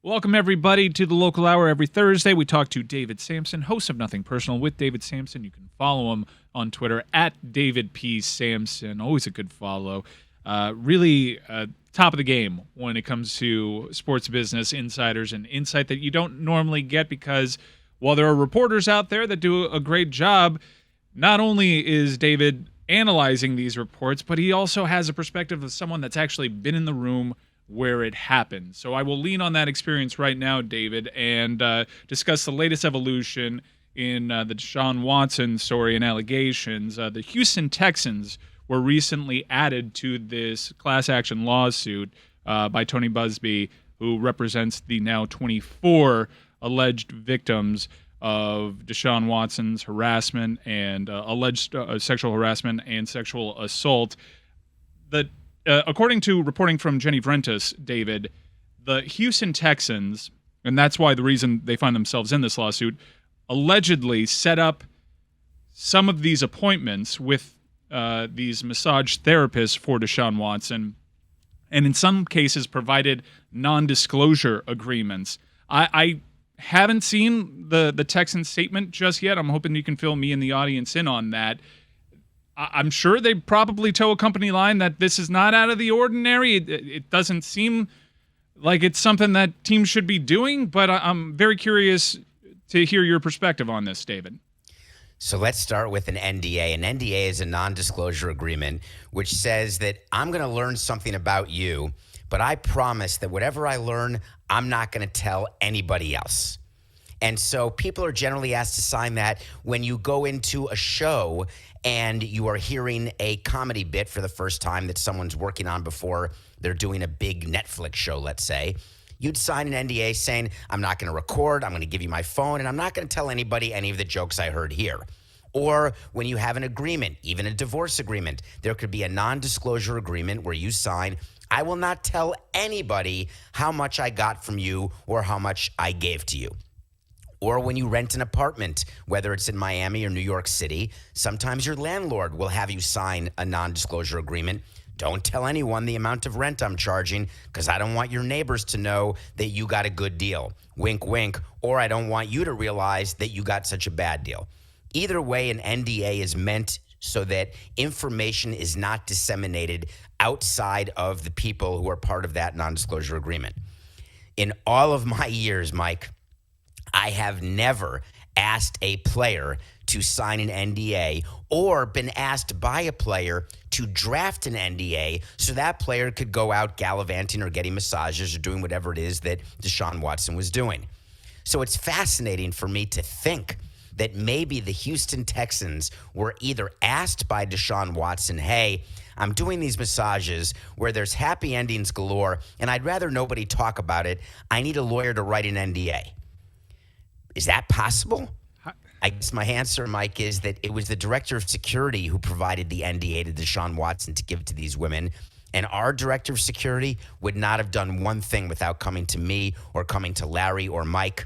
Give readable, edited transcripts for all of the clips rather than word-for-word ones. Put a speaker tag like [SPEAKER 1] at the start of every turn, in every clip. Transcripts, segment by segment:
[SPEAKER 1] Welcome, everybody, to the Local Hour. Every Thursday, we talk to David Samson, host of Nothing Personal with David Samson. You can follow him on Twitter at David P. Samson. Always a good follow. Really top of the game when it comes to sports business insiders and insight that you don't normally get because while there are reporters out there that do a great job, not only is David analyzing these reports, but he also has a perspective of someone that's actually been in the room where it happened. So I will lean on that experience right now, David, and discuss the latest evolution in the Deshaun Watson story and allegations. The Houston Texans were recently added to this class action lawsuit by Tony Busby, who represents the now 24 alleged victims of Deshaun Watson's harassment and alleged sexual harassment and sexual assault. According to reporting from Jenny Vrentas, David, the Houston Texans, and that's why the reason they find themselves in this lawsuit, allegedly set up some of these appointments with these massage therapists for Deshaun Watson, and in some cases provided non-disclosure agreements. I haven't seen the Texans statement just yet. I'm hoping you can fill me and the audience in on that. I'm sure they probably toe a company line that this is not out of the ordinary. It doesn't seem like it's something that teams should be doing, but I'm very curious to hear your perspective on this, David.
[SPEAKER 2] So let's start with an NDA. An NDA is a non-disclosure agreement, which says that I'm going to learn something about you, but I promise that whatever I learn, I'm not going to tell anybody else. And so people are generally asked to sign that when you go into a show and you are hearing a comedy bit for the first time that someone's working on before they're doing a big Netflix show, let's say. You'd sign an NDA saying, I'm not going to record, I'm going to give you my phone, and I'm not going to tell anybody any of the jokes I heard here. Or when you have an agreement, even a divorce agreement, there could be a non-disclosure agreement where you sign, I will not tell anybody how much I got from you or how much I gave to you. Or when you rent an apartment, whether it's in Miami or New York City, sometimes your landlord will have you sign a non-disclosure agreement. Don't tell anyone the amount of rent I'm charging because I don't want your neighbors to know that you got a good deal. Wink, wink. Or I don't want you to realize that you got such a bad deal. Either way, an NDA is meant so that information is not disseminated outside of the people who are part of that non-disclosure agreement. In all of my years, Mike, I have never asked a player to sign an NDA or been asked by a player to draft an NDA so that player could go out gallivanting or getting massages or doing whatever it is that Deshaun Watson was doing. So it's fascinating for me to think that maybe the Houston Texans were either asked by Deshaun Watson, hey, I'm doing these massages where there's happy endings galore and I'd rather nobody talk about it. I need a lawyer to write an NDA. Is that possible? I guess my answer, Mike, is that it was the director of security who provided the NDA to Deshaun Watson to give to these women. And our director of security would not have done one thing without coming to me or coming to Larry or Mike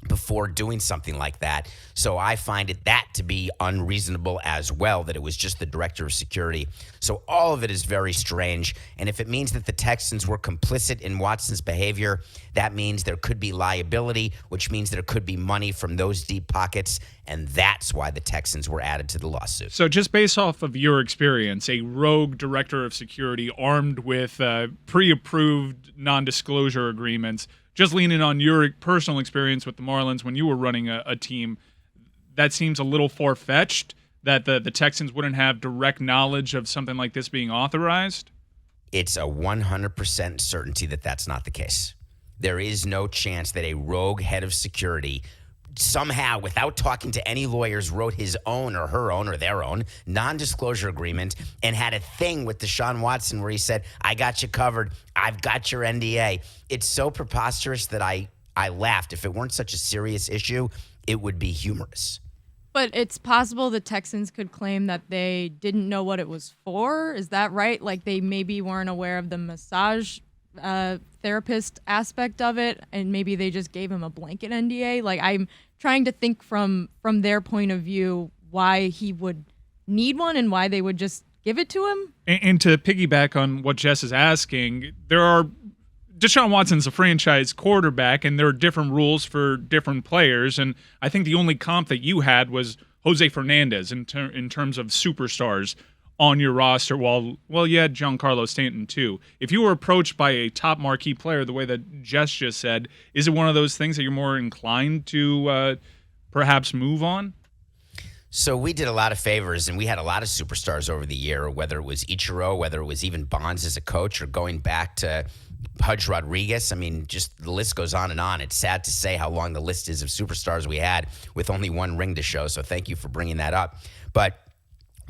[SPEAKER 2] before doing something like that. So I find that to be unreasonable as well, that it was just the director of security. So all of it is very strange. And if it means that the Texans were complicit in Watson's behavior, that means there could be liability, which means there could be money from those deep pockets. And that's why the Texans were added to the lawsuit.
[SPEAKER 1] So just based off of your experience, a rogue director of security armed with pre-approved non-disclosure agreements, just leaning on your personal experience with the Marlins when you were running a team, that seems a little far-fetched that the Texans wouldn't have direct knowledge of something like this being authorized?
[SPEAKER 2] It's a 100% certainty that that's not the case. There is no chance that a rogue head of security somehow, without talking to any lawyers, wrote his own or her own or their own non-disclosure agreement and had a thing with Deshaun Watson where he said, I got you covered. I've got your NDA. It's so preposterous that I laughed. If it weren't such a serious issue, it would be humorous.
[SPEAKER 3] But it's possible the Texans could claim that they didn't know what it was for. Is that right? Like they maybe weren't aware of the massage therapist aspect of it, and maybe they just gave him a blanket NDA. Like I'm trying to think from their point of view why he would need one and why they would just give it to him.
[SPEAKER 1] And to piggyback on what Jess is asking, there are Deshaun Watson's a franchise quarterback, and there are different rules for different players. And I think the only comp that you had was Jose Fernandez in terms of superstars on your roster. Well, you had Giancarlo Stanton too. If you were approached by a top marquee player, the way that Jess just said, is it one of those things that you're more inclined to perhaps move on?
[SPEAKER 2] So we did a lot of favors, and we had a lot of superstars over the year, whether it was Ichiro, whether it was even Bonds as a coach, or going back to Pudge Rodriguez. I mean, just the list goes on and on. It's sad to say how long the list is of superstars we had with only one ring to show, so thank you for bringing that up. But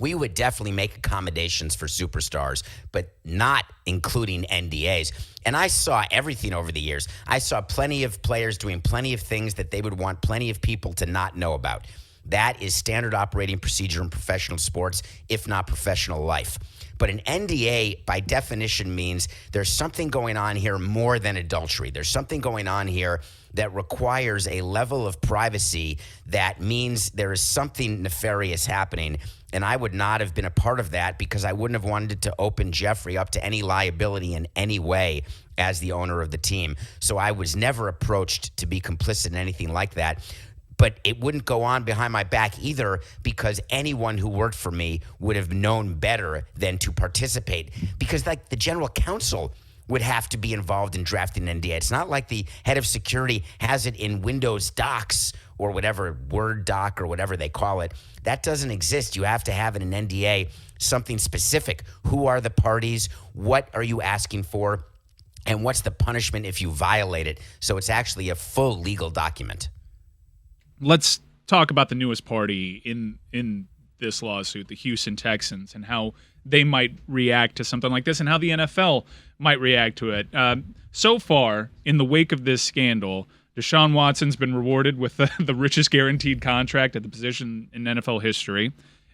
[SPEAKER 2] we would definitely make accommodations for superstars, but not including NDAs. And I saw everything over the years. I saw plenty of players doing plenty of things that they would want plenty of people to not know about. That is standard operating procedure in professional sports, if not professional life. But an NDA, by definition, means there's something going on here more than adultery. There's something going on here that requires a level of privacy that means there is something nefarious happening. And I would not have been a part of that because I wouldn't have wanted to open Jeffrey up to any liability in any way as the owner of the team. So I was never approached to be complicit in anything like that. But it wouldn't go on behind my back either because anyone who worked for me would have known better than to participate, because like the general counsel would have to be involved in drafting an NDA. It's not like the head of security has it in Windows Docs or whatever, Word doc or whatever they call it. That doesn't exist. You have to have in an NDA something specific. Who are the parties? What are you asking for? And what's the punishment if you violate it? So it's actually a full legal document.
[SPEAKER 1] Let's talk about the newest party in this lawsuit, the Houston Texans, and how they might react to something like this and how the NFL might react to it. So far, in the wake of this scandal, Deshaun Watson's been rewarded with the richest guaranteed contract at the position in NFL history,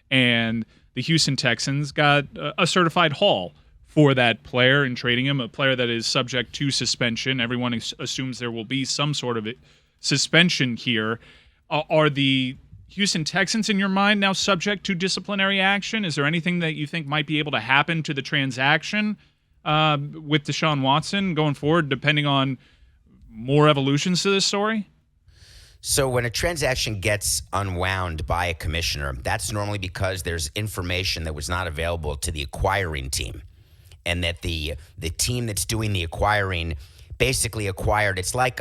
[SPEAKER 1] and the Houston Texans got a certified haul for that player in trading him, a player that is subject to suspension. Everyone assumes there will be some sort of suspension here. Are the Houston Texans, in your mind, now subject to disciplinary action? Is there anything that you think might be able to happen to the transaction with Deshaun Watson going forward, depending on more evolutions to this story?
[SPEAKER 2] So when a transaction gets unwound by a commissioner, that's normally because there's information that was not available to the acquiring team, and that the team that's doing the acquiring basically acquired. It's like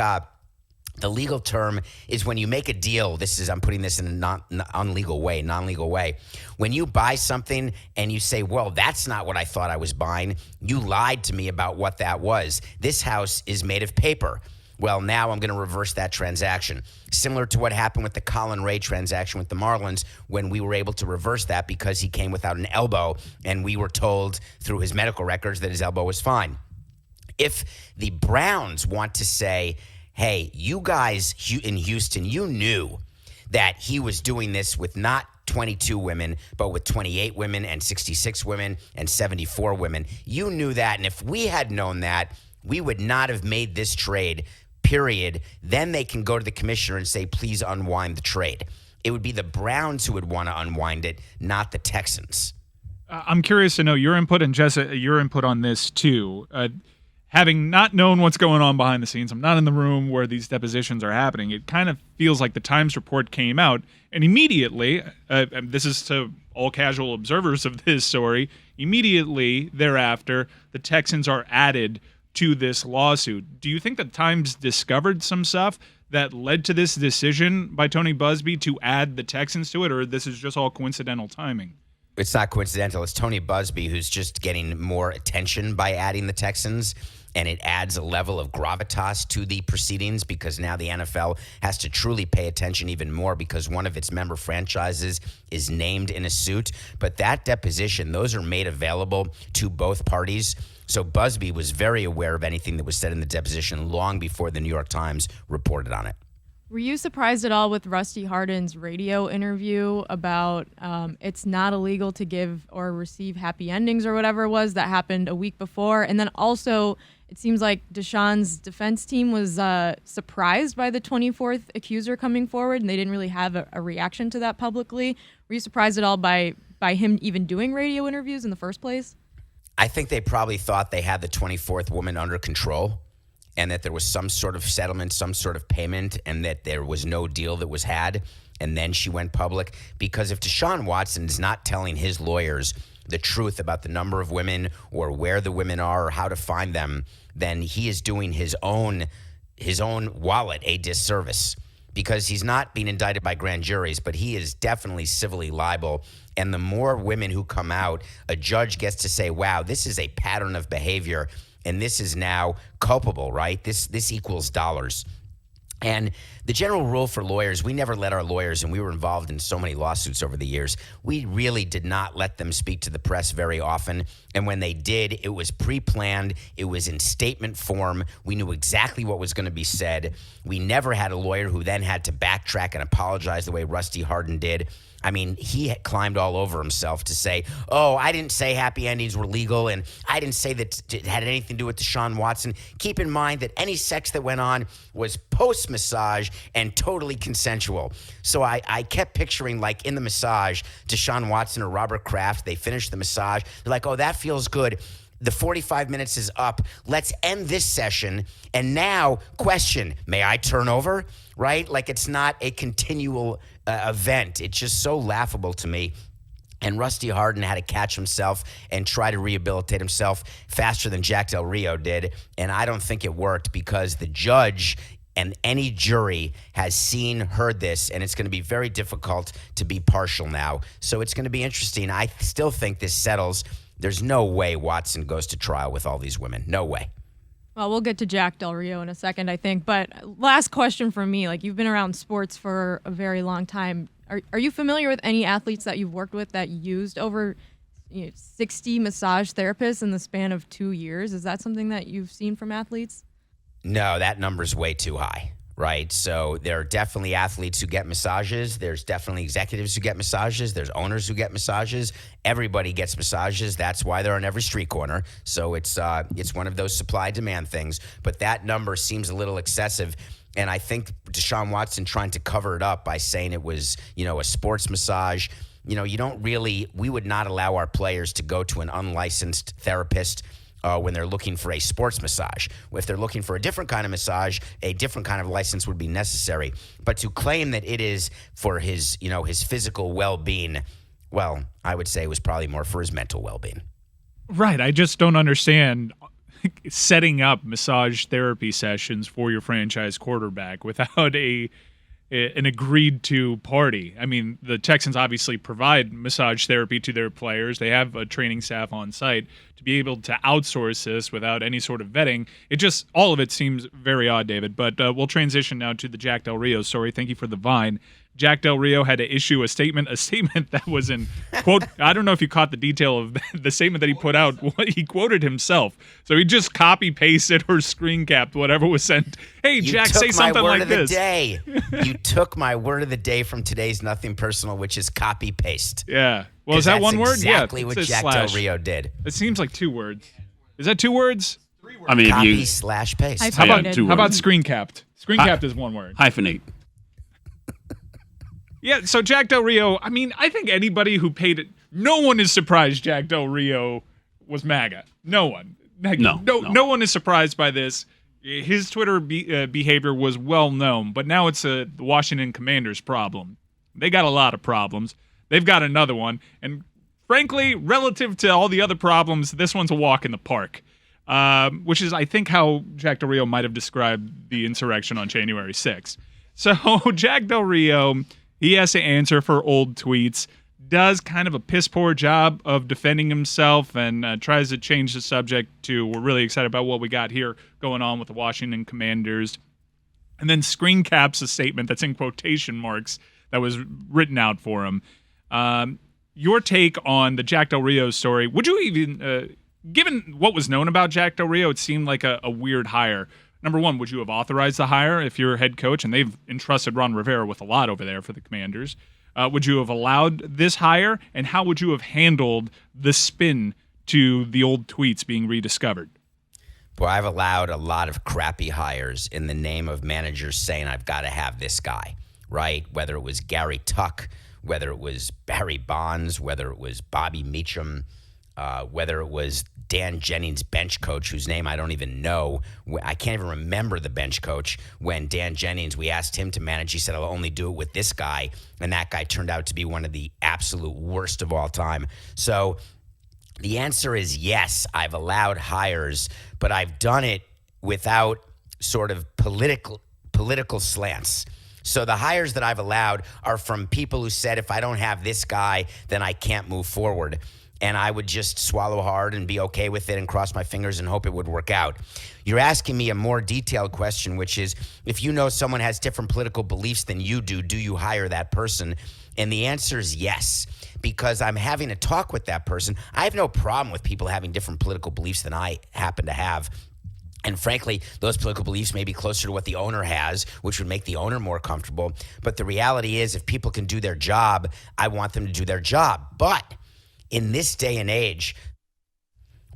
[SPEAKER 2] the legal term is when you make a deal. I'm putting this in a non-legal way. When you buy something and you say, well, that's not what I thought I was buying. You lied to me about what that was. This house is made of paper. Well, now I'm going to reverse that transaction. Similar to what happened with the Colin Ray transaction with the Marlins, when we were able to reverse that because he came without an elbow and we were told through his medical records that his elbow was fine. If the Browns want to say, hey, you guys in Houston, you knew that he was doing this with not 22 women, but with 28 women and 66 women and 74 women. You knew that. And if we had known that, we would not have made this trade, period. Then they can go to the commissioner and say, please unwind the trade. It would be the Browns who would want to unwind it, not the Texans.
[SPEAKER 1] I'm curious to know your input, and Jessa, your input on this too. Having not known what's going on behind the scenes, I'm not in the room where these depositions are happening. It kind of feels like the Times report came out, and immediately, this is to all casual observers of this story, immediately thereafter, the Texans are added to this lawsuit. Do you think the Times discovered some stuff that led to this decision by Tony Buzbee to add the Texans to it, or this is just all coincidental timing?
[SPEAKER 2] It's not coincidental. It's Tony Buzbee who's just getting more attention by adding the Texans, and it adds a level of gravitas to the proceedings because now the NFL has to truly pay attention even more because one of its member franchises is named in a suit. But that deposition, those are made available to both parties. So Buzbee was very aware of anything that was said in the deposition long before the New York Times reported on it.
[SPEAKER 3] Were you surprised at all with Rusty Hardin's radio interview about it's not illegal to give or receive happy endings or whatever it was that happened a week before? And then also, it seems like Deshaun's defense team was surprised by the 24th accuser coming forward, and they didn't really have a reaction to that publicly. Were you surprised at all by him even doing radio interviews in the first place?
[SPEAKER 2] I think they probably thought they had the 24th woman under control. and that there was some sort of settlement, some sort of payment, and that there was no deal that was had, and then she went public? Because if Deshaun Watson is not telling his lawyers the truth about the number of women or where the women are or how to find them, then he is doing his own wallet a disservice, because he's not being indicted by grand juries, but he is definitely civilly liable. And the more women who come out, a judge gets to say, wow, this is a pattern of behavior, and this is now culpable, right? This equals dollars. And the general rule for lawyers, we never let our lawyers, and we were involved in so many lawsuits over the years, we really did not let them speak to the press very often. And when they did, it was pre-planned. It was in statement form. We knew exactly what was going to be said. We never had a lawyer who then had to backtrack and apologize the way Rusty Hardin did. I mean, he had climbed all over himself to say, oh, I didn't say happy endings were legal, and I didn't say that it had anything to do with Deshaun Watson. Keep in mind that any sex that went on was post-massage and totally consensual. So I kept picturing, like, in the massage, Deshaun Watson or Robert Kraft, they finished the massage. They're like, oh, that feels good. The 45 minutes is up. Let's end this session. And now, question, may I turn over? Right? Like, it's not a continual event. It's just so laughable to me. And Rusty Hardin had to catch himself and try to rehabilitate himself faster than Jack Del Rio did. And I don't think it worked, because the judge and any jury has seen, heard this, and it's going to be very difficult to be partial now. So it's going to be interesting. I still think this settles. There's no way Watson goes to trial with all these women. No way.
[SPEAKER 3] Well, we'll get to Jack Del Rio in a second, I think. But last question for me. Like, you've been around sports for a very long time. Are you familiar with any athletes that you've worked with that used over 60 massage therapists in the span of 2 years? Is that something that you've seen from athletes?
[SPEAKER 2] No, that number's way too high, right? So there are definitely athletes who get massages. There's definitely executives who get massages. There's owners who get massages. Everybody gets massages. That's why they're on every street corner. So it's one of those supply-demand things. But that number seems a little excessive. And I think Deshaun Watson trying to cover it up by saying it was, a sports massage. We would not allow our players to go to an unlicensed therapist when they're looking for a sports massage. If they're looking for a different kind of massage, a different kind of license would be necessary. But to claim that it is for his physical well-being, well, I would say it was probably more for his mental well-being.
[SPEAKER 1] Right. I just don't understand setting up massage therapy sessions for your franchise quarterback without an agreed to party. I mean, the Texans obviously provide massage therapy to their players. They have a training staff on site. To be able to outsource this without any sort of vetting, all of it seems very odd, David. But we'll transition now to the Jack Del Rio story. Thank you for the vine. Jack Del Rio had to issue a statement that was in, quote, I don't know if you caught the detail of the statement that he put out. He quoted himself. So he just copy-pasted or screen-capped whatever was sent. Hey, Jack, say something like this.
[SPEAKER 2] You took my word of the day from today's Nothing Personal, which is copy-paste.
[SPEAKER 1] Yeah. Well, is that one word?
[SPEAKER 2] Exactly
[SPEAKER 1] yeah,
[SPEAKER 2] what Jack Del Rio did.
[SPEAKER 1] It seems like 2 words. Is that 2 words?
[SPEAKER 4] 3 words. I mean,
[SPEAKER 2] copy/paste.
[SPEAKER 1] How about screen-capped? Screen-capped is 1 word.
[SPEAKER 4] Hyphenate.
[SPEAKER 1] Yeah, so Jack Del Rio, I mean, I think anybody who paid it, no one is surprised Jack Del Rio was MAGA. No one. No one is surprised by this. His Twitter behavior was well known, but now it's the Washington Commanders' problem. They got a lot of problems. They've got another one, and frankly, relative to all the other problems, this one's a walk in the park, which is, I think, how Jack Del Rio might have described the insurrection on January 6th. So Jack Del Rio, he has to answer for old tweets, does kind of a piss-poor job of defending himself, and tries to change the subject to, we're really excited about what we got here going on with the Washington Commanders, and then screen caps a statement that's in quotation marks that was written out for him. Your take on the Jack Del Rio story, would you even, given what was known about Jack Del Rio, it seemed like a weird hire. Number one, would you have authorized the hire if you're head coach? And they've entrusted Ron Rivera with a lot over there for the Commanders. Would you have allowed this hire? And how would you have handled the spin to the old tweets being rediscovered?
[SPEAKER 2] Well, I've allowed a lot of crappy hires in the name of managers saying, I've got to have this guy, right? Whether it was Gary Tuck, whether it was Barry Bonds, whether it was Bobby Meacham. whether it was Dan Jennings' bench coach, whose name I don't even know. I can't even remember the bench coach. When Dan Jennings, we asked him to manage, he said, I'll only do it with this guy. And that guy turned out to be one of the absolute worst of all time. So the answer is yes, I've allowed hires, but I've done it without sort of political slants. So the hires that I've allowed are from people who said, if I don't have this guy, then I can't move forward. And I would just swallow hard and be okay with it and cross my fingers and hope it would work out. You're asking me a more detailed question, which is, if you know someone has different political beliefs than you do you hire that person? And the answer is yes, because I'm having a talk with that person. I have no problem with people having different political beliefs than I happen to have. And frankly, those political beliefs may be closer to what the owner has, which would make the owner more comfortable. But the reality is, if people can do their job, I want them to do their job. But in this day and age,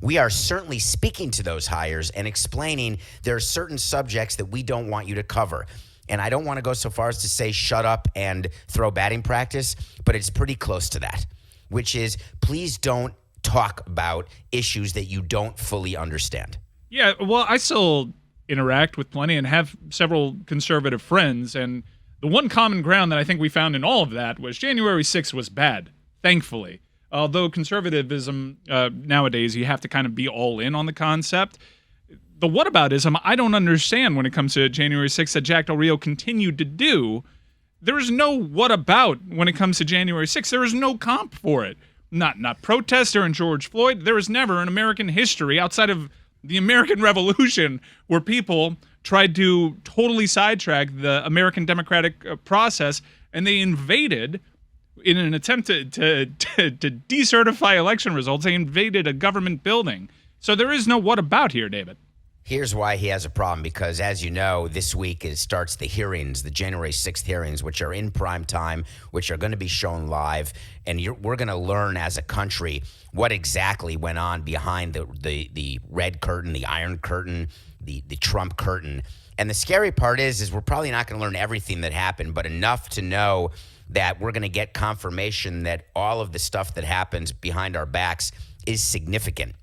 [SPEAKER 2] we are certainly speaking to those hires and explaining there are certain subjects that we don't want you to cover. And I don't want to go so far as to say shut up and throw batting practice, but it's pretty close to that, which is, please don't talk about issues that you don't fully understand.
[SPEAKER 1] Yeah, well, I still interact with plenty and have several conservative friends, and the one common ground that I think we found in all of that was January 6th was bad, thankfully. Although conservatism nowadays, you have to kind of be all in on the concept. The whataboutism, I don't understand when it comes to January 6th that Jack Del Rio continued to do. There is no what about when it comes to January 6th. There is no comp for it. Not protest during George Floyd. There is never in American history, outside of the American Revolution, where people tried to totally sidetrack the American democratic process, and they invaded, in an attempt to decertify election results, they invaded a government building. So there is no what about here, David.
[SPEAKER 2] Here's why he has a problem, because as you know, this week it starts the hearings, the January 6th hearings, which are in prime time, which are going to be shown live. And we're going to learn as a country what exactly went on behind the red curtain, the iron curtain, the Trump curtain. And the scary part is we're probably not going to learn everything that happened, but enough to know that we're going to get confirmation that all of the stuff that happens behind our backs is significant.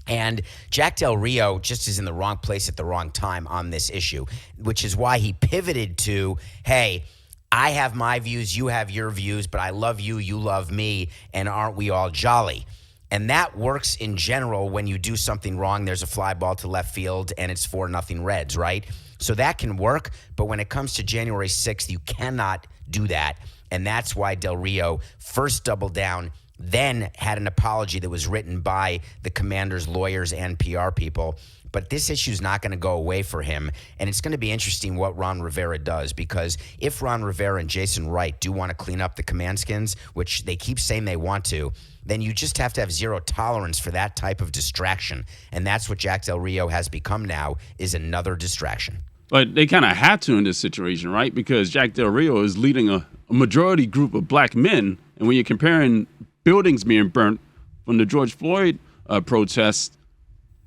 [SPEAKER 2] And Jack Del Rio just is in the wrong place at the wrong time on this issue, which is why he pivoted to, hey, I have my views, you have your views, but I love you, you love me, and aren't we all jolly? And that works in general. When you do something wrong, there's a fly ball to left field and it's 4-0 Reds, right? So that can work, but when it comes to January 6th, you cannot do that. And that's why Del Rio first doubled down, then had an apology that was written by the Commanders' lawyers and PR people. But this issue is not going to go away for him. And it's going to be interesting what Ron Rivera does, because if Ron Rivera and Jason Wright do want to clean up the Commandskins, which they keep saying they want to, then you just have to have zero tolerance for that type of distraction. And that's what Jack Del Rio has become now, is another distraction.
[SPEAKER 4] But they kind of had to in this situation, right? Because Jack Del Rio is leading a majority group of black men. And when you're comparing buildings being burnt from the George Floyd protest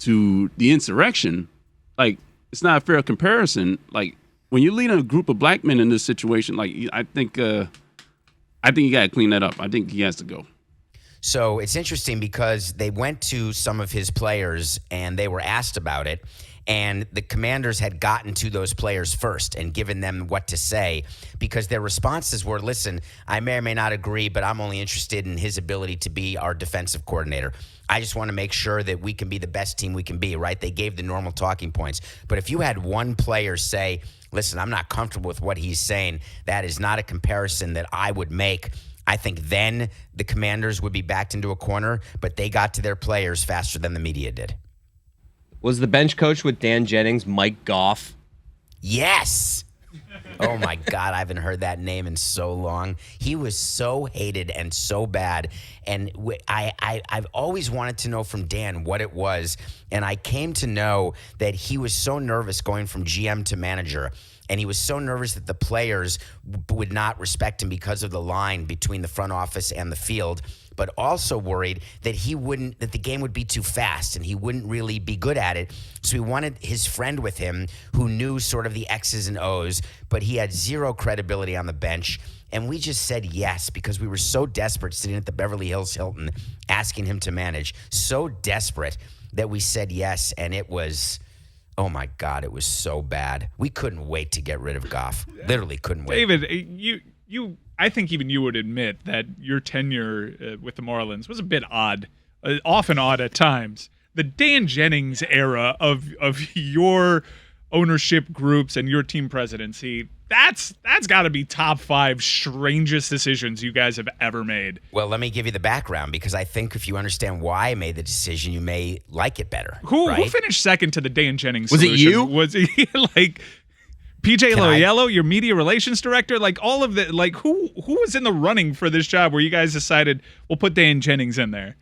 [SPEAKER 4] to the insurrection, like, it's not a fair comparison. Like, when you're leading a group of black men in this situation, like, I think you got to clean that up. I think he has to go.
[SPEAKER 2] So it's interesting because they went to some of his players and they were asked about it. And the Commanders had gotten to those players first and given them what to say, because their responses were, listen, I may or may not agree, but I'm only interested in his ability to be our defensive coordinator. I just want to make sure that we can be the best team we can be, right? They gave the normal talking points. But if you had one player say, listen, I'm not comfortable with what he's saying, that is not a comparison that I would make. I think then the Commanders would be backed into a corner, but they got to their players faster than the media did.
[SPEAKER 5] Was the bench coach with Dan Jennings Mike Goff?
[SPEAKER 2] Yes. Oh, my God. I haven't heard that name in so long. He was so hated and so bad. And I've always wanted to know from Dan what it was. And I came to know that he was so nervous going from GM to manager. And he was so nervous that the players would not respect him because of the line between the front office and the field. but also worried that that the game would be too fast and he wouldn't really be good at it. So he wanted his friend with him who knew sort of the X's and O's, but he had zero credibility on the bench. And we just said yes because we were so desperate sitting at the Beverly Hills Hilton asking him to manage. So desperate that we said yes, and it was... oh, my God, it was so bad. We couldn't wait to get rid of Goff. Literally couldn't wait.
[SPEAKER 1] David, I think even you would admit that your tenure with the Marlins was a bit odd, often odd at times. The Dan Jennings era of your ownership groups and your team presidency, that's got to be top 5 strangest decisions you guys have ever made.
[SPEAKER 2] Well, let me give you the background, because I think if you understand why I made the decision, you may like it better.
[SPEAKER 1] Who finished second to the Dan Jennings
[SPEAKER 5] Was
[SPEAKER 1] solution?
[SPEAKER 5] it you?
[SPEAKER 1] Was it like PJ Loyello, your media relations director? Like all of the, like who was in the running for this job where you guys decided we'll put Dan Jennings in there?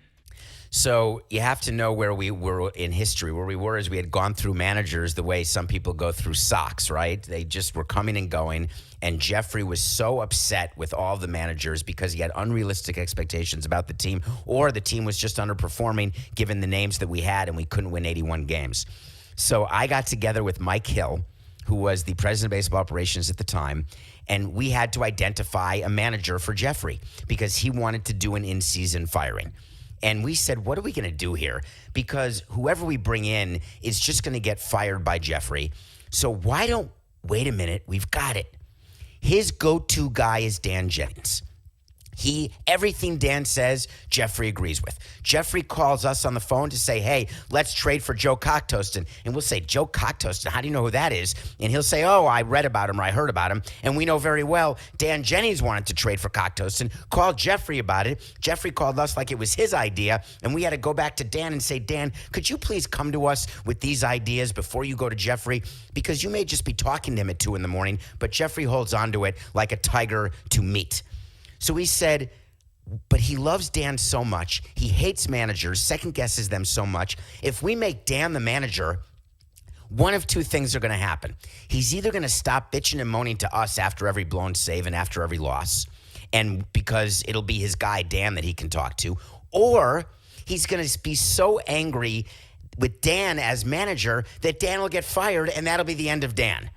[SPEAKER 2] So you have to know where we were in history. Where we were is we had gone through managers the way some people go through socks, right? They just were coming and going. And Jeffrey was so upset with all the managers because he had unrealistic expectations about the team, or the team was just underperforming given the names that we had and we couldn't win 81 games. So I got together with Mike Hill, who was the president of baseball operations at the time, and we had to identify a manager for Jeffrey because he wanted to do an in-season firing. And we said, what are we going to do here? Because whoever we bring in is just going to get fired by Jeffrey. So wait a minute, we've got it. His go-to guy is Dan Jennings. Everything Dan says, Jeffrey agrees with. Jeffrey calls us on the phone to say, hey, let's trade for Joe Cocktoaston. And we'll say, Joe Cocktoaston, how do you know who that is? And he'll say, oh, I read about him or I heard about him. And we know very well Dan Jennings wanted to trade for Cocktoaston, called Jeffrey about it. Jeffrey called us like it was his idea. And we had to go back to Dan and say, Dan, could you please come to us with these ideas before you go to Jeffrey? Because you may just be talking to him at 2 a.m, but Jeffrey holds on to it like a tiger to meat. So we said, but he loves Dan so much. He hates managers, second guesses them so much. If we make Dan the manager, one of 2 things are going to happen. He's either going to stop bitching and moaning to us after every blown save and after every loss, and because it'll be his guy, Dan, that he can talk to, or he's going to be so angry with Dan as manager that Dan will get fired, and that'll be the end of Dan.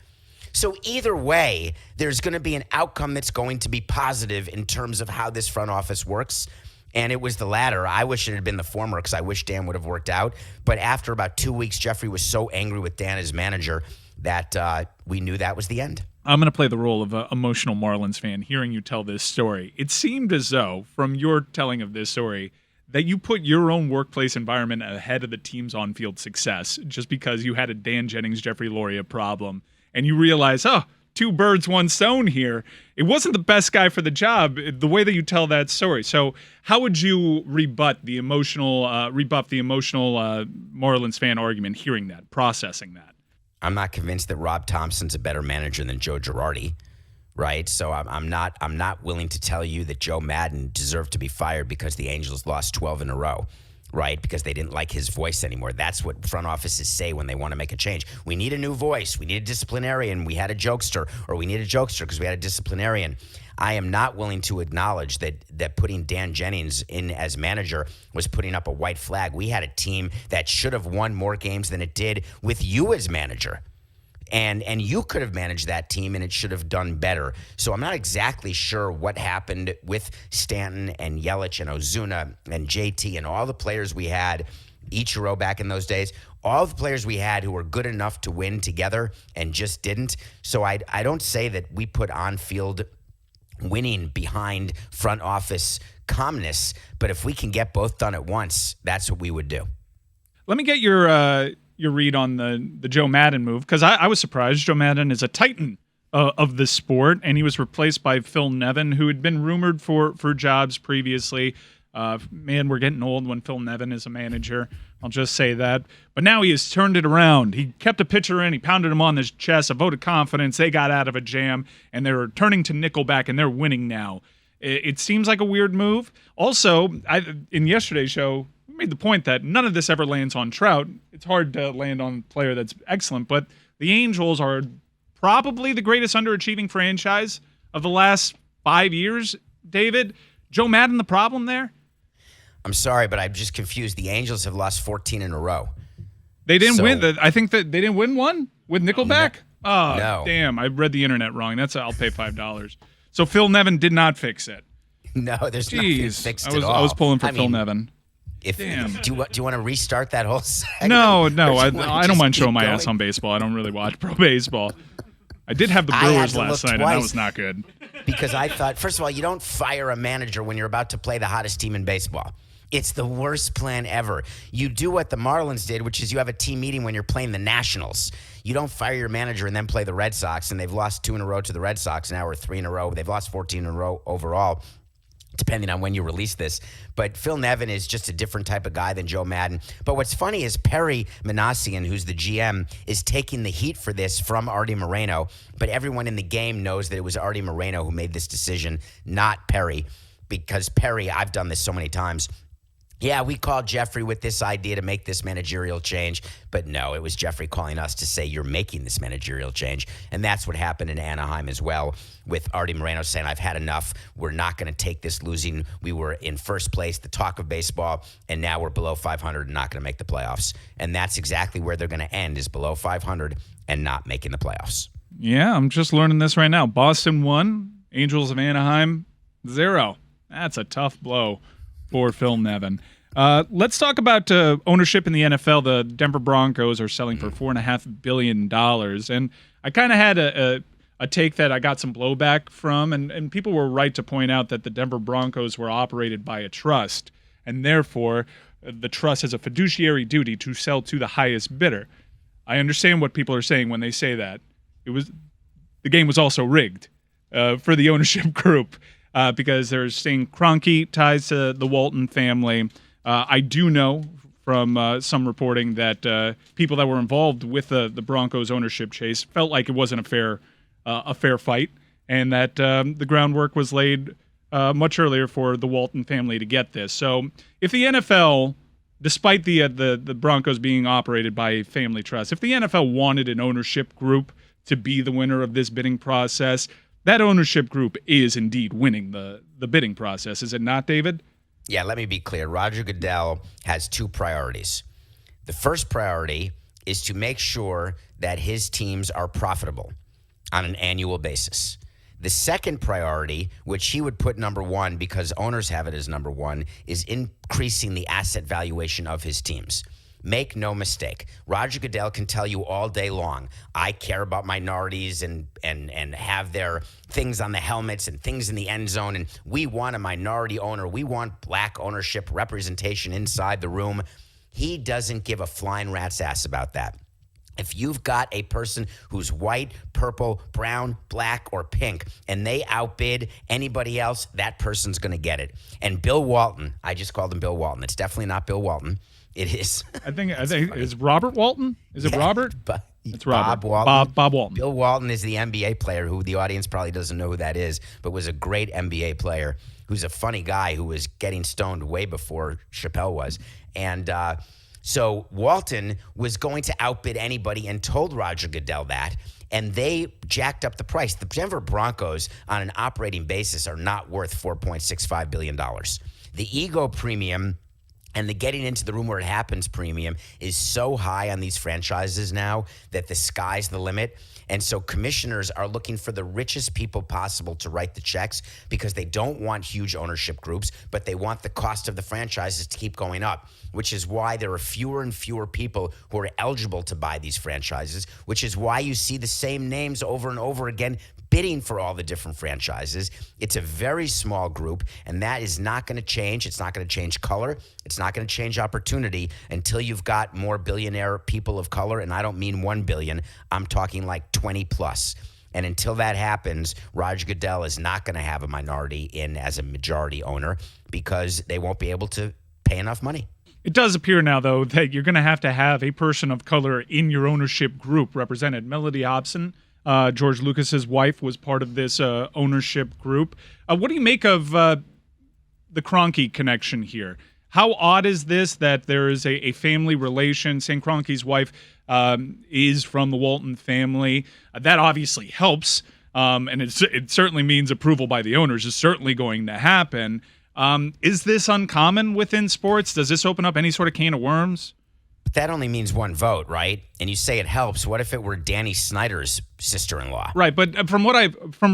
[SPEAKER 2] So either way, there's going to be an outcome that's going to be positive in terms of how this front office works. And it was the latter. I wish it had been the former because I wish Dan would have worked out. But after about 2 weeks, Jeffrey was so angry with Dan as manager that we knew that was the end.
[SPEAKER 1] I'm going to play the role of an emotional Marlins fan hearing you tell this story. It seemed as though, from your telling of this story, that you put your own workplace environment ahead of the team's on-field success just because you had a Dan Jennings, Jeffrey Loria problem. And you realize, 2 birds, 1 stone here. It wasn't the best guy for the job, the way that you tell that story. So how would you rebuff the emotional Marlins fan argument, hearing that, processing that?
[SPEAKER 2] I'm not convinced that Rob Thompson's a better manager than Joe Girardi, right? So I'm not willing to tell you that Joe Madden deserved to be fired because the Angels lost 12 in a row. Right, because they didn't like his voice anymore. That's what front offices say when they want to make a change. We need a new voice. We need a disciplinarian. We had a jokester, or we need a jokester because we had a disciplinarian. I am not willing to acknowledge that putting Dan Jennings in as manager was putting up a white flag. We had a team that should have won more games than it did with you as manager. And you could have managed that team, and it should have done better. So I'm not exactly sure what happened with Stanton and Yelich and Ozuna and JT and all the players we had, Ichiro back in those days, all the players we had who were good enough to win together and just didn't. So I don't say that we put on-field winning behind front office calmness, but if we can get both done at once, that's what we would do.
[SPEAKER 1] Let me get your read on the Joe Madden move, because I was surprised. Joe Madden is a titan of the sport, and he was replaced by Phil Nevin, who had been rumored for jobs previously. Man, we're getting old when Phil Nevin is a manager. I'll just say that. But now he has turned it around. He kept a pitcher in. He pounded him on his chest, a vote of confidence. They got out of a jam, and they're turning to Nickelback, and they're winning now. It seems like a weird move. Also, in yesterday's show, made the point that none of this ever lands on Trout. It's hard to land on a player that's excellent, but the Angels are probably the greatest underachieving franchise of the last 5 years, David. Joe Madden the problem there?
[SPEAKER 2] I'm sorry, but I'm just confused. The Angels have lost 14 in a row.
[SPEAKER 1] They didn't
[SPEAKER 2] So-
[SPEAKER 1] win. I think that they didn't win one with Nickelback. Oh,
[SPEAKER 2] No.
[SPEAKER 1] damn! I read the internet wrong. I'll pay $5. So Phil Nevin did not fix it.
[SPEAKER 2] No, there's nothing
[SPEAKER 1] Jeez,
[SPEAKER 2] fixed
[SPEAKER 1] I was
[SPEAKER 2] at all.
[SPEAKER 1] I was pulling for
[SPEAKER 2] I
[SPEAKER 1] Phil
[SPEAKER 2] mean,
[SPEAKER 1] Nevin.
[SPEAKER 2] Damn. Do you want to restart that whole segment?
[SPEAKER 1] No,
[SPEAKER 2] Or
[SPEAKER 1] I
[SPEAKER 2] do you wanna
[SPEAKER 1] don't
[SPEAKER 2] just
[SPEAKER 1] mind
[SPEAKER 2] keep
[SPEAKER 1] showing my
[SPEAKER 2] going?
[SPEAKER 1] ass on baseball. I don't really watch pro baseball. I did have the
[SPEAKER 2] I had
[SPEAKER 1] Brewers
[SPEAKER 2] to
[SPEAKER 1] last
[SPEAKER 2] look
[SPEAKER 1] night, and that
[SPEAKER 2] twice.
[SPEAKER 1] was not good.
[SPEAKER 2] Because I thought, first of all, you don't fire a manager when you're about to play the hottest team in baseball. It's the worst plan ever. You do what the Marlins did, which is you have a team meeting when you're playing the Nationals. You don't fire your manager and then play the Red Sox, and they've lost 2 in a row to the Red Sox now, or 3 in a row. They've lost 14 in a row overall, depending on when you release this. But Phil Nevin is just a different type of guy than Joe Madden. But what's funny is Perry Manassian, who's the GM, is taking the heat for this from Artie Moreno. But everyone in the game knows that it was Artie Moreno who made this decision, not Perry. Because Perry, I've done this so many times. Yeah, we called Jeffrey with this idea to make this managerial change. But no, it was Jeffrey calling us to say you're making this managerial change. And that's what happened in Anaheim as well, with Artie Moreno saying, I've had enough. We're not going to take this losing. We were in first place, the talk of baseball, and now we're below 500 and not going to make the playoffs. And that's exactly where they're going to end, is below 500 and not making the playoffs.
[SPEAKER 1] Yeah, I'm just learning this right now. Boston 1, Angels of Anaheim 0. That's a tough blow for Phil Nevin. Let's talk about ownership in the NFL. The Denver Broncos are selling for $4.5 billion. And I kind of had a take that I got some blowback from, and people were right to point out that the Denver Broncos were operated by a trust, and therefore the trust has a fiduciary duty to sell to the highest bidder. I understand what people are saying when they say that. The game was also rigged for the ownership group. Because there's saying Kroenke ties to the Walton family. I do know from some reporting that people that were involved with the Broncos ownership chase felt like it wasn't a fair fight, and that the groundwork was laid much earlier for the Walton family to get this. So if the NFL, despite the Broncos being operated by a family trust, if the NFL wanted an ownership group to be the winner of this bidding process, that ownership group is indeed winning the bidding process, is it not, David?
[SPEAKER 2] Yeah, let me be clear. Roger Goodell has 2 priorities. The first priority is to make sure that his teams are profitable on an annual basis. The second priority, which he would put number 1 because owners have it as number 1, is increasing the asset valuation of his teams. Make no mistake. Roger Goodell can tell you all day long, I care about minorities and have their things on the helmets and things in the end zone, and we want a minority owner. We want black ownership representation inside the room. He doesn't give a flying rat's ass about that. If you've got a person who's white, purple, brown, black, or pink, and they outbid anybody else, that person's going to get it. And Bill Walton, I just called him Bill Walton. It's definitely not Bill Walton. It is.
[SPEAKER 1] I think is Robert Walton? Is it Robert? It's Robert.
[SPEAKER 2] Bob Walton.
[SPEAKER 1] Bob Walton.
[SPEAKER 2] Bill Walton is the NBA player who the audience probably doesn't know who that is, but was a great NBA player who's a funny guy who was getting stoned way before Chappelle was. And so Walton was going to outbid anybody and told Roger Goodell that, and they jacked up the price. The Denver Broncos, on an operating basis, are not worth $4.65 billion. The ego premium and the getting into the room where it happens premium is so high on these franchises now that the sky's the limit. And so commissioners are looking for the richest people possible to write the checks because they don't want huge ownership groups, but they want the cost of the franchises to keep going up, which is why there are fewer and fewer people who are eligible to buy these franchises, which is why you see the same names over and over again bidding for all the different franchises. It's a very small group, and that is not going to change. It's not going to change color. It's not going to change opportunity until you've got more billionaire people of color, and I don't mean 1 billion. I'm talking like 20 plus. And until that happens, Roger Goodell is not going to have a minority in as a majority owner because they won't be able to pay enough money.
[SPEAKER 1] It does appear now, though, that you're going to have a person of color in your ownership group represented. Melody Hobson, George Lucas's wife, was part of this ownership group. What do you make of the Kroenke connection here? How odd is this that there is a family relation? Saying Kroenke's wife is from the Walton family. That obviously helps, and it certainly means approval by the owners is certainly going to happen. Is this uncommon within sports? Does this open up any sort of can of worms?
[SPEAKER 2] But that only means one vote, right? And you say it helps. What if it were Danny Snyder's sister-in-law?
[SPEAKER 1] Right, but from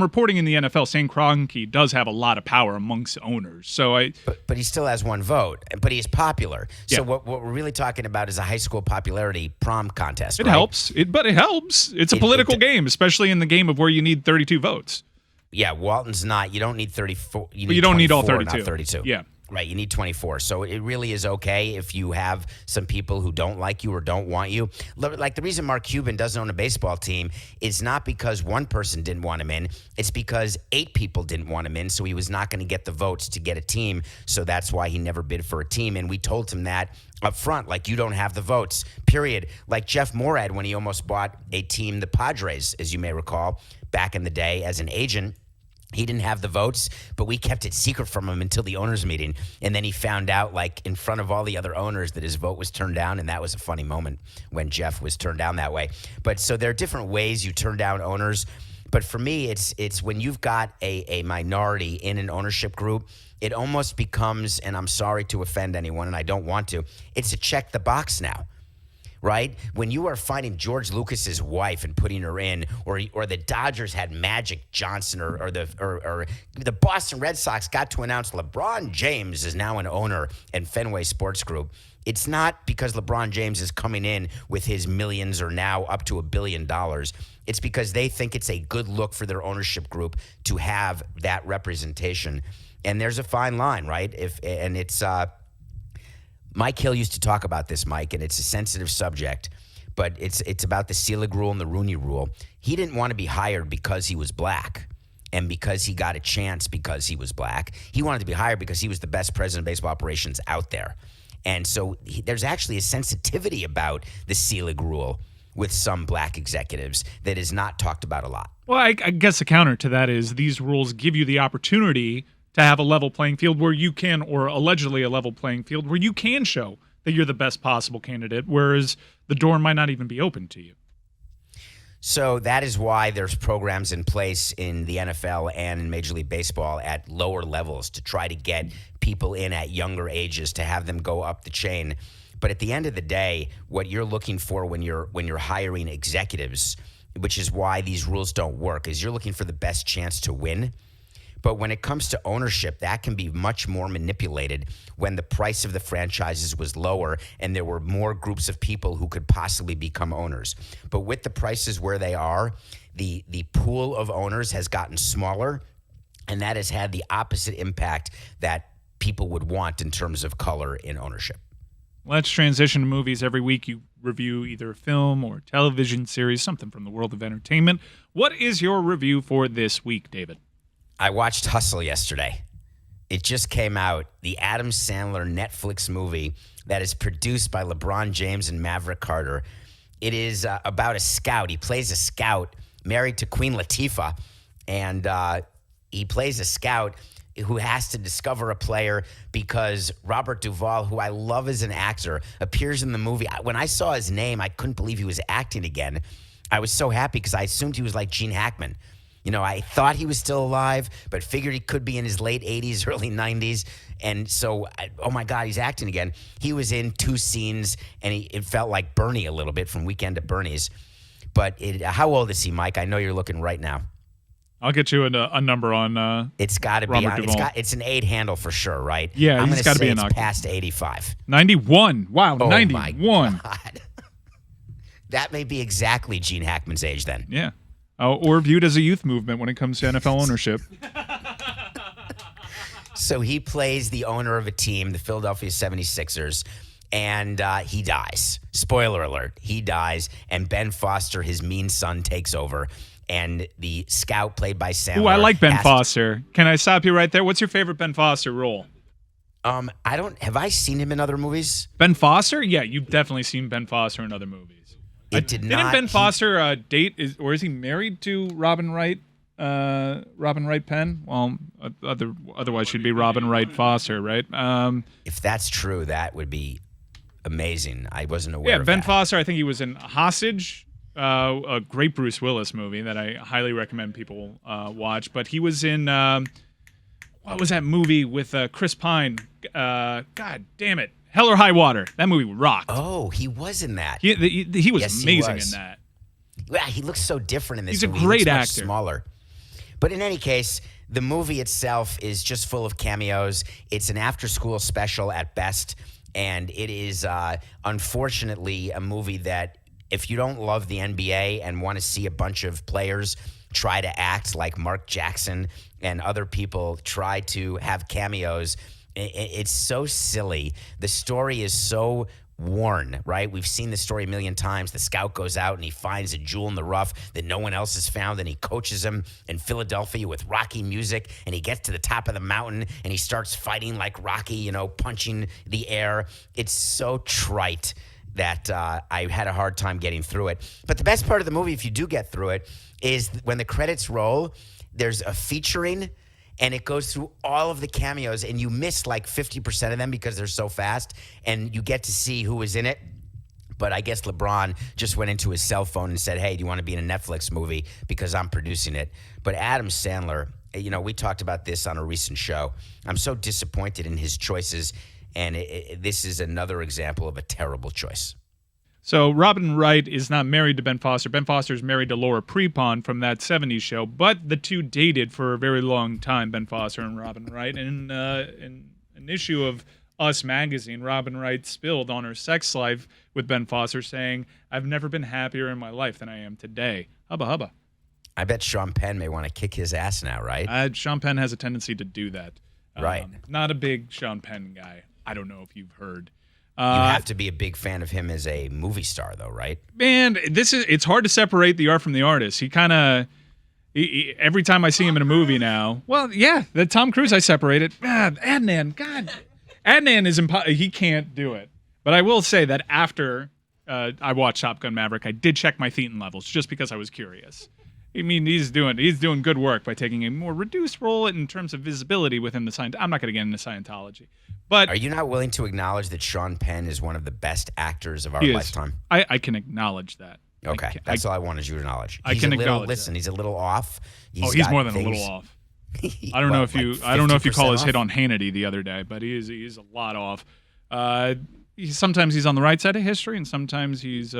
[SPEAKER 1] reporting in the NFL, Stan Kroenke does have a lot of power amongst owners. So
[SPEAKER 2] But he still has one vote. But he's popular.
[SPEAKER 1] Yeah.
[SPEAKER 2] So what we're really talking about is a high school popularity prom contest.
[SPEAKER 1] it
[SPEAKER 2] right?
[SPEAKER 1] helps. But it helps. It's a political game, especially in the game of where you need 32 votes.
[SPEAKER 2] Yeah, Walton's not. You don't need 34.
[SPEAKER 1] But you don't need all
[SPEAKER 2] 24,
[SPEAKER 1] 32.
[SPEAKER 2] Not 32.
[SPEAKER 1] Yeah.
[SPEAKER 2] Right, you need 24. So it really is okay if you have some people who don't like you or don't want you. Like the reason Mark Cuban doesn't own a baseball team is not because one person didn't want him in. It's because 8 people didn't want him in, so he was not going to get the votes to get a team. So that's why he never bid for a team. And we told him that up front, like, you don't have the votes, period. Like Jeff Morad when he almost bought a team, the Padres, as you may recall, back in the day as an agent. He didn't have the votes, but we kept it secret from him until the owners' meeting. And then he found out, like, in front of all the other owners that his vote was turned down. And that was a funny moment when Jeff was turned down that way. But so there are different ways you turn down owners. But for me, it's when you've got a minority in an ownership group, it almost becomes, and I'm sorry to offend anyone, and I don't want to, it's a check the box now. Right? When you are finding George Lucas's wife and putting her in, or the Dodgers had Magic Johnson, or the Boston Red Sox got to announce LeBron James is now an owner in Fenway Sports Group. It's not because LeBron James is coming in with his millions or now up to $1 billion. It's because they think it's a good look for their ownership group to have that representation. And there's a fine line, right? Mike Hill used to talk about this, Mike, and it's a sensitive subject, but it's about the Selig rule and the Rooney rule. He didn't want to be hired because he was black and because he got a chance because he was black. He wanted to be hired because he was the best president of baseball operations out there. And so there's actually a sensitivity about the Selig rule with some black executives that is not talked about a lot.
[SPEAKER 1] Well, I guess the counter to that is these rules give you the opportunity to have a level playing field where you can, or allegedly a level playing field where you can show that you're the best possible candidate, whereas the door might not even be open to you.
[SPEAKER 2] So that is why there's programs in place in the NFL and in Major League Baseball at lower levels to try to get people in at younger ages to have them go up the chain. But at the end of the day, what you're looking for when you're hiring executives, which is why these rules don't work, is you're looking for the best chance to win. But when it comes to ownership, that can be much more manipulated when the price of the franchises was lower and there were more groups of people who could possibly become owners. But with the prices where they are, the pool of owners has gotten smaller, and that has had the opposite impact that people would want in terms of color in ownership.
[SPEAKER 1] Let's transition to movies. Every week you review either a film or television series, something from the world of entertainment. What is your review for this week, David?
[SPEAKER 2] I watched Hustle yesterday. It just came out, the Adam Sandler Netflix movie that is produced by LeBron James and Maverick Carter. It is about a scout. He plays a scout married to Queen Latifah, and he plays a scout who has to discover a player because Robert Duvall, who I love as an actor, appears in the movie. When I saw his name, I couldn't believe he was acting again. I was so happy because I assumed he was like Gene Hackman. You know, I thought he was still alive, but figured he could be in his late 80s, early 90s. And so, oh my God, he's acting again. He was in 2 scenes, and it felt like Bernie a little bit from Weekend at Bernie's. But how old is he, Mike? I know you're looking right now.
[SPEAKER 1] I'll get you a number on
[SPEAKER 2] it's got to be. It's an 8 handle for sure, right?
[SPEAKER 1] Yeah,
[SPEAKER 2] I'm
[SPEAKER 1] he's got to be
[SPEAKER 2] it's past 85.
[SPEAKER 1] 91. Wow,
[SPEAKER 2] oh
[SPEAKER 1] 91.
[SPEAKER 2] My God. That may be exactly Gene Hackman's age then.
[SPEAKER 1] Yeah. Or viewed as a youth movement when it comes to NFL ownership.
[SPEAKER 2] So he plays the owner of a team, the Philadelphia 76ers, and he dies. Spoiler alert, he dies, and Ben Foster, his mean son, takes over. And the scout played by Sandler.
[SPEAKER 1] Ooh, I like Ben Foster. Can I stop you right there? What's your favorite Ben Foster role?
[SPEAKER 2] Have I seen him in other movies?
[SPEAKER 1] Ben Foster? Yeah, you've definitely seen Ben Foster in other movies. Didn't Ben Foster date or is he married to Robin Wright? Robin Wright Penn? Well, otherwise she'd be Robin Wright Foster, right?
[SPEAKER 2] If that's true, that would be amazing. I wasn't aware.
[SPEAKER 1] Yeah,
[SPEAKER 2] of
[SPEAKER 1] Ben
[SPEAKER 2] that.
[SPEAKER 1] Foster. I think he was in Hostage, a great Bruce Willis movie that I highly recommend people watch. But he was in what was that movie with Chris Pine? God damn it. Hell or High Water. That movie rocked.
[SPEAKER 2] Oh, he was in that.
[SPEAKER 1] He was
[SPEAKER 2] Yes, he
[SPEAKER 1] amazing
[SPEAKER 2] was.
[SPEAKER 1] in that.
[SPEAKER 2] Yeah, he looks so different in this
[SPEAKER 1] He's a
[SPEAKER 2] movie. He
[SPEAKER 1] great
[SPEAKER 2] looks much
[SPEAKER 1] actor.
[SPEAKER 2] smaller. But in any case, the movie itself is just full of cameos. It's an after-school special at best, and it is unfortunately a movie that if you don't love the NBA and want to see a bunch of players try to act like Mark Jackson and other people try to have cameos, it's so silly. The story is so worn, right? We've seen the story a million times. The scout goes out and he finds a jewel in the rough that no one else has found, and he coaches him in Philadelphia with Rocky music, and he gets to the top of the mountain and he starts fighting like Rocky, punching the air. It's so trite that I had a hard time getting through it. But the best part of the movie, if you do get through it, is when the credits roll, there's a featuring, and it goes through all of the cameos, and you miss like 50% of them because they're so fast, and you get to see who was in it. But I guess LeBron just went into his cell phone and said, hey, do you want to be in a Netflix movie because I'm producing it? But Adam Sandler, we talked about this on a recent show. I'm so disappointed in his choices, and this is another example of a terrible choice.
[SPEAKER 1] So Robin Wright is not married to Ben Foster. Ben Foster is married to Laura Prepon from that 70s show, but the two dated for a very long time, Ben Foster and Robin Wright. And in an issue of Us magazine, Robin Wright spilled on her sex life with Ben Foster, saying, I've never been happier in my life than I am today. Hubba hubba.
[SPEAKER 2] I bet Sean Penn may want to kick his ass now, right?
[SPEAKER 1] Sean Penn has a tendency to do that.
[SPEAKER 2] Right.
[SPEAKER 1] Not a big Sean Penn guy. I don't know if you've heard.
[SPEAKER 2] You have to be a big fan of him as a movie star, though, right?
[SPEAKER 1] Man, it's hard to separate the art from the artist. He kind of, every time I see him in a movie now, well, yeah, the Tom Cruise I separated. Adnan, God. Adnan is he can't do it. But I will say that after I watched Top Gun Maverick, I did check my thetan levels just because I was curious. I mean, he's doing good work by taking a more reduced role in terms of visibility within the I'm not going to get into Scientology. But
[SPEAKER 2] are you not willing to acknowledge that Sean Penn is one of the best actors of our lifetime?
[SPEAKER 1] I can acknowledge that.
[SPEAKER 2] Okay, that's all I wanted you to acknowledge.
[SPEAKER 1] I can acknowledge.
[SPEAKER 2] Listen, he's a little off.
[SPEAKER 1] He's more than a little off. I don't know if you call his hit on Hannity the other day, but he's a lot off. Sometimes he's on the right side of history, and sometimes he's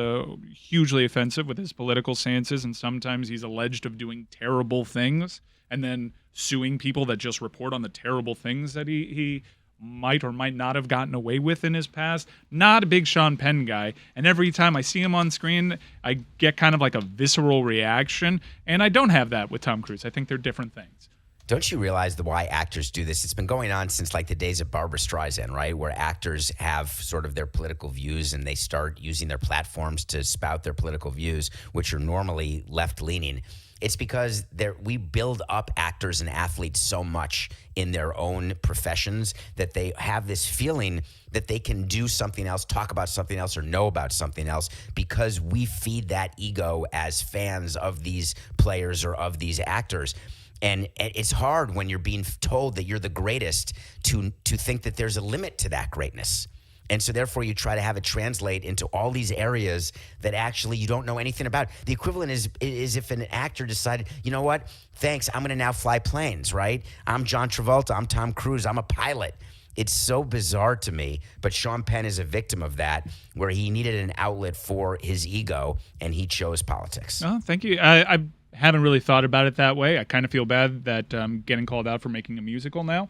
[SPEAKER 1] hugely offensive with his political stances, and sometimes he's alleged of doing terrible things and then suing people that just report on the terrible things that he might or might not have gotten away with in his past. Not a big Sean Penn guy, and every time I see him on screen, I get kind of like a visceral reaction, and I don't have that with Tom Cruise. I think they're different things.
[SPEAKER 2] Don't you realize why actors do this? It's been going on since like the days of Barbra Streisand, right? Where actors have sort of their political views and they start using their platforms to spout their political views, which are normally left-leaning. It's because we build up actors and athletes so much in their own professions that they have this feeling that they can do something else, talk about something else, or know about something else because we feed that ego as fans of these players or of these actors. And it's hard when you're being told that you're the greatest to think that there's a limit to that greatness. And so therefore you try to have it translate into all these areas that actually you don't know anything about. The equivalent is if an actor decided, you know what, thanks, I'm going to now fly planes, right? I'm John Travolta, I'm Tom Cruise, I'm a pilot. It's so bizarre to me, but Sean Penn is a victim of that, where he needed an outlet for his ego, and he chose politics.
[SPEAKER 1] Oh, thank you. I haven't really thought about it that way. I kind of feel bad that I'm getting called out for making a musical now.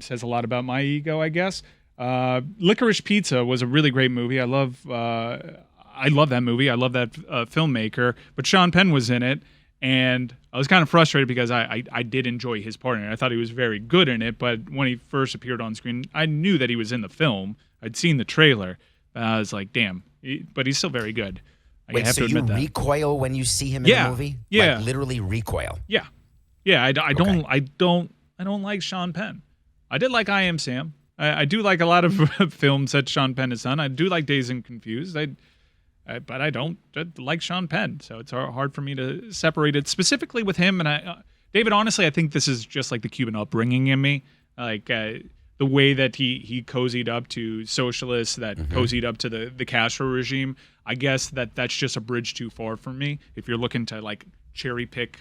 [SPEAKER 1] Says a lot about my ego, I guess. Licorice Pizza was a really great movie. I love that movie. I love that filmmaker. But Sean Penn was in it, and I was kind of frustrated because I did enjoy his part in it. I thought he was very good in it, but when he first appeared on screen, I knew that he was in the film. I'd seen the trailer. I was like, damn. But he's still very good.
[SPEAKER 2] Wait, so you recoil when you see him in the movie?
[SPEAKER 1] Yeah.
[SPEAKER 2] Like literally recoil?
[SPEAKER 1] Yeah. Yeah, I don't like Sean Penn. I did like I Am Sam. I do like a lot of films that Sean Penn has done. I do like Dazed and Confused. But I don't like Sean Penn. So it's hard for me to separate it specifically with him. And David, honestly, I think this is just like the Cuban upbringing in me. Like the way that he cozied up to socialists, that cozied up to the Castro regime. I guess that's just a bridge too far for me. If you're looking to like cherry pick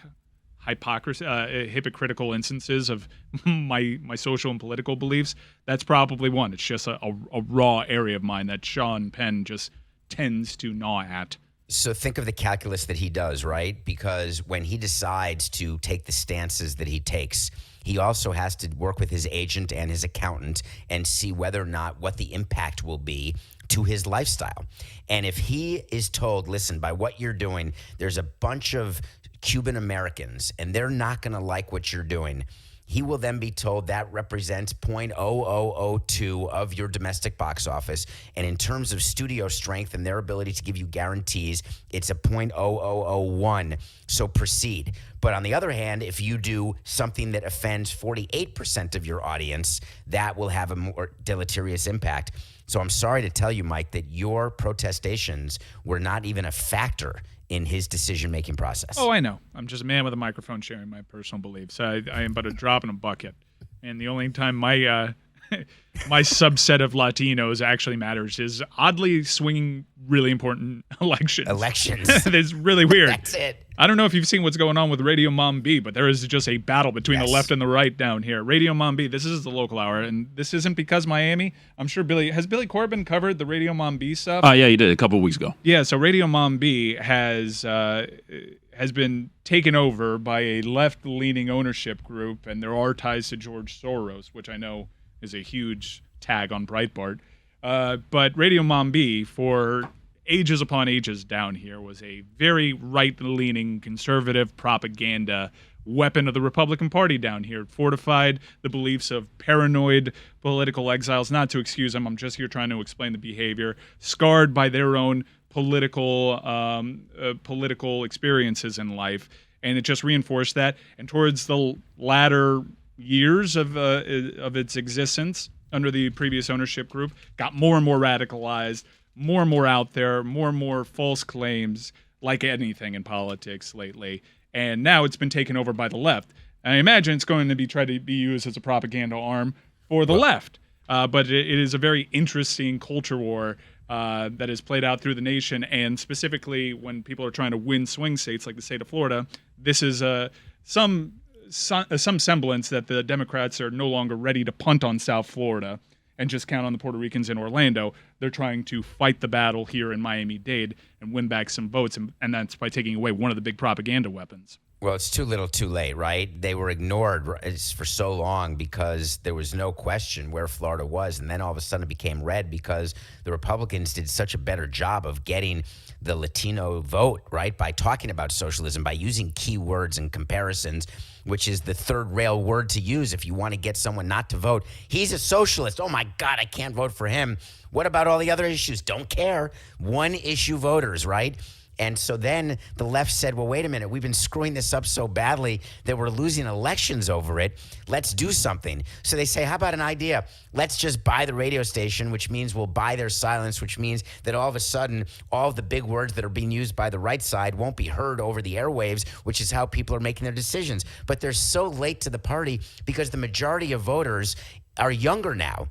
[SPEAKER 1] hypocritical instances of my social and political beliefs, that's probably one. It's just a raw area of mine that Sean Penn just tends to gnaw at.
[SPEAKER 2] So think of the calculus that he does, right? Because when he decides to take the stances that he takes, he also has to work with his agent and his accountant and see whether or not what the impact will be to his lifestyle. And if he is told, listen, by what you're doing, there's a bunch of Cuban Americans and they're not going to like what you're doing, he will then be told that represents 0.0002 of your domestic box office. And in terms of studio strength and their ability to give you guarantees, it's a 0.0001. So proceed. But on the other hand, if you do something that offends 48% of your audience, that will have a more deleterious impact. So I'm sorry to tell you, Mike, that your protestations were not even a factor in his decision-making process.
[SPEAKER 1] Oh, I know. I'm just a man with a microphone sharing my personal beliefs. I am but a drop in a bucket. And the only time my my subset of Latinos actually matters is oddly swinging really important elections. It's really weird.
[SPEAKER 2] That's it.
[SPEAKER 1] I don't know if you've seen what's going on with Radio Mom B, but there is just a battle between the left and the right down here. Radio Mom B, this is the local hour, and this isn't because Miami. I'm sure Billy Corbin covered the Radio Mom B stuff?
[SPEAKER 4] Yeah, he did a couple of weeks ago.
[SPEAKER 1] Yeah, so Radio Mom B has been taken over by a left-leaning ownership group, and there are ties to George Soros, which I know is a huge tag on Breitbart. But Radio Mom B, for ages upon ages down here, was a very right-leaning conservative propaganda weapon of the Republican Party down here. It fortified the beliefs of paranoid political exiles, not to excuse them, I'm just here trying to explain the behavior, scarred by their own political experiences in life. And it just reinforced that. And towards the latter years of its existence under the previous ownership group, got more and more radicalized, more and more out there, more and more false claims, like anything in politics lately. And now it's been taken over by the left. And I imagine it's going to be tried to be used as a propaganda arm for the left. But it is a very interesting culture war that is played out through the nation. And specifically when people are trying to win swing states like the state of Florida, this is some semblance that the Democrats are no longer ready to punt on South Florida and just count on the Puerto Ricans in Orlando. They're trying to fight the battle here in Miami-Dade and win back some votes, and that's by taking away one of the big propaganda weapons.
[SPEAKER 2] Well, it's too little too late, right? They were ignored for so long because there was no question where Florida was, and then all of a sudden it became red because the Republicans did such a better job of getting the Latino vote, right, by talking about socialism, by using keywords and comparisons, which is the third rail word to use if you want to get someone not to vote. He's a socialist. Oh, my God, I can't vote for him. What about all the other issues? Don't care. One-issue voters, right? And so then the left said, well, wait a minute, we've been screwing this up so badly that we're losing elections over it. Let's do something. So they say, how about an idea? Let's just buy the radio station, which means we'll buy their silence, which means that all of a sudden all of the big words that are being used by the right side won't be heard over the airwaves, which is how people are making their decisions. But they're so late to the party because the majority of voters are younger now.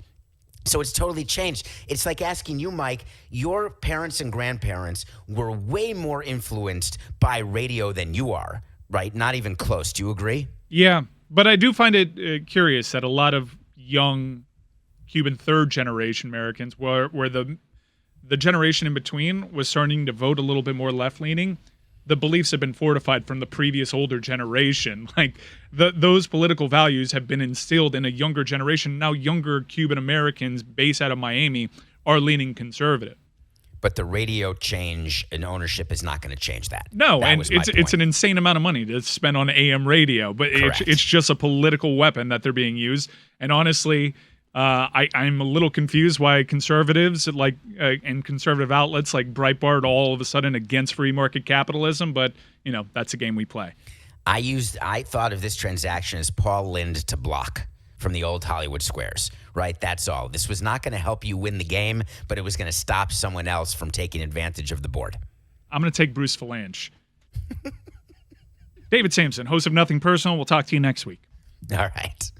[SPEAKER 2] So it's totally changed. It's like asking you, Mike, your parents and grandparents were way more influenced by radio than you are, right? Not even close. Do you agree?
[SPEAKER 1] Yeah, but I do find it curious that a lot of young Cuban third-generation Americans, where the generation in between was starting to vote a little bit more left-leaning, the beliefs have been fortified from the previous older generation. Like those political values have been instilled in a younger generation. Now younger Cuban Americans based out of Miami are leaning conservative.
[SPEAKER 2] But the radio change in ownership is not going to change that.
[SPEAKER 1] No,
[SPEAKER 2] that
[SPEAKER 1] and it's an insane amount of money to spend on AM radio, but it's just a political weapon that they're being used. And honestly, I'm a little confused why conservatives and conservative outlets like Breitbart all of a sudden against free market capitalism, but that's a game we play.
[SPEAKER 2] I thought of this transaction as Paul Lynde to Block from the old Hollywood squares, right? That's all. This was not going to help you win the game, but it was going to stop someone else from taking advantage of the board.
[SPEAKER 1] I'm going to take Bruce Valanche. David Samson, host of Nothing Personal. We'll talk to you next week.
[SPEAKER 2] All right.